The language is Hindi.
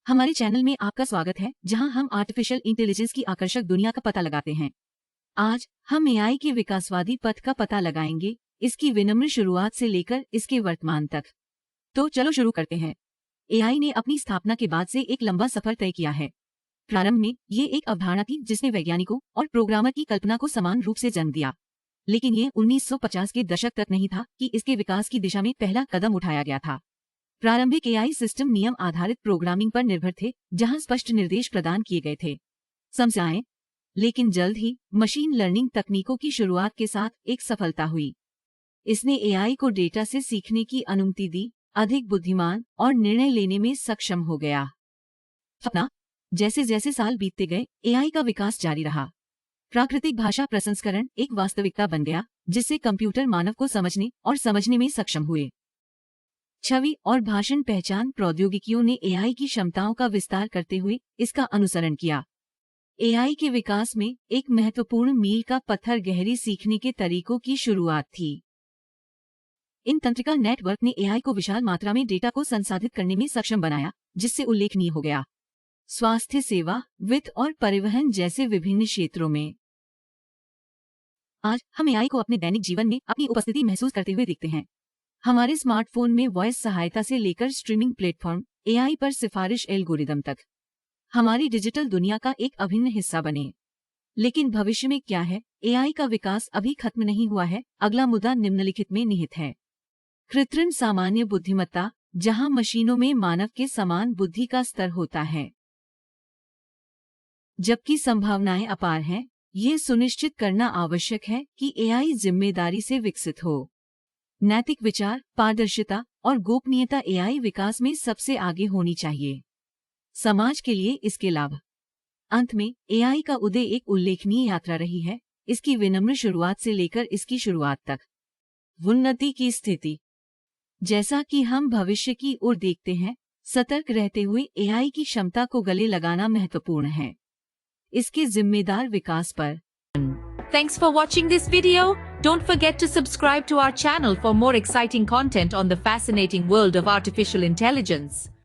हमारे चैनल में आपका स्वागत है, जहां हम आर्टिफिशियल इंटेलिजेंस की आकर्षक दुनिया का पता लगाते हैं। आज हम एआई के विकासवादी पथ का पता लगाएंगे, इसकी विनम्र शुरुआत से लेकर इसके वर्तमान तक। तो चलो शुरू करते हैं। एआई ने अपनी स्थापना के बाद से एक लंबा सफर तय किया है। प्रारंभ में ये एक अवधारणा थी जिसने वैज्ञानिकों और प्रोग्रामर की कल्पना को समान रूप से जन्म दिया। लेकिन ये 1950 के दशक तक नहीं था कि इसके विकास की दिशा में पहला कदम उठाया गया था। प्रारंभिक एआई सिस्टम नियम आधारित प्रोग्रामिंग पर निर्भर थे, जहां स्पष्ट निर्देश प्रदान किए गए थे। समस्याएं। लेकिन जल्द ही मशीन लर्निंग तकनीकों की शुरुआत के साथ एक सफलता हुई। इसने एआई को डेटा से सीखने की अनुमति दी, अधिक बुद्धिमान और निर्णय लेने में सक्षम हो गया। अपना जैसे जैसे साल बीतते गए, एआई का विकास जारी रहा। प्राकृतिक भाषा प्रसंस्करण एक वास्तविकता बन गया, जिससे कंप्यूटर मानव को समझने और समझने में सक्षम हुए। छवि और भाषण पहचान प्रौद्योगिकियों ने एआई की क्षमताओं का विस्तार करते हुए इसका अनुसरण किया। एआई के विकास में एक महत्वपूर्ण मील का पत्थर गहरी सीखने के तरीकों की शुरुआत थी। इन तंत्रिका नेटवर्क ने एआई को विशाल मात्रा में डेटा को संसाधित करने में सक्षम बनाया, जिससे उल्लेखनीय हो गया। स्वास्थ्य सेवा, वित्त और परिवहन जैसे विभिन्न क्षेत्रों में आज हम एआई को अपने दैनिक जीवन में अपनी उपस्थिति महसूस करते हुए देखते हैं। हमारे स्मार्टफोन में वॉइस सहायता से लेकर स्ट्रीमिंग प्लेटफॉर्म, एआई पर सिफारिश एल्गोरिदम तक हमारी डिजिटल दुनिया का एक अभिन्न हिस्सा बने। लेकिन भविष्य में क्या है? एआई का विकास अभी खत्म नहीं हुआ है। अगला मुद्दा निम्नलिखित में निहित है। कृत्रिम सामान्य बुद्धिमत्ता, जहां मशीनों में मानव के समान बुद्धि का स्तर होता है। जबकि संभावनाएं अपार हैं, ये सुनिश्चित करना आवश्यक है कि एआई जिम्मेदारी से विकसित हो। नैतिक विचार, पारदर्शिता और गोपनीयता एआई विकास में सबसे आगे होनी चाहिए। समाज के लिए इसके लाभ। अंत में एआई का उदय एक उल्लेखनीय यात्रा रही है, इसकी विनम्र शुरुआत से लेकर इसकी शुरुआत तक। उन्नति की स्थिति। जैसा कि हम भविष्य की ओर देखते हैं, सतर्क रहते हुए एआई की क्षमता को गले लगाना महत्वपूर्ण है। इसके जिम्मेदार विकास पर। Thanks for watching this video. Don't forget to subscribe to our channel for more exciting content on the fascinating world of artificial intelligence.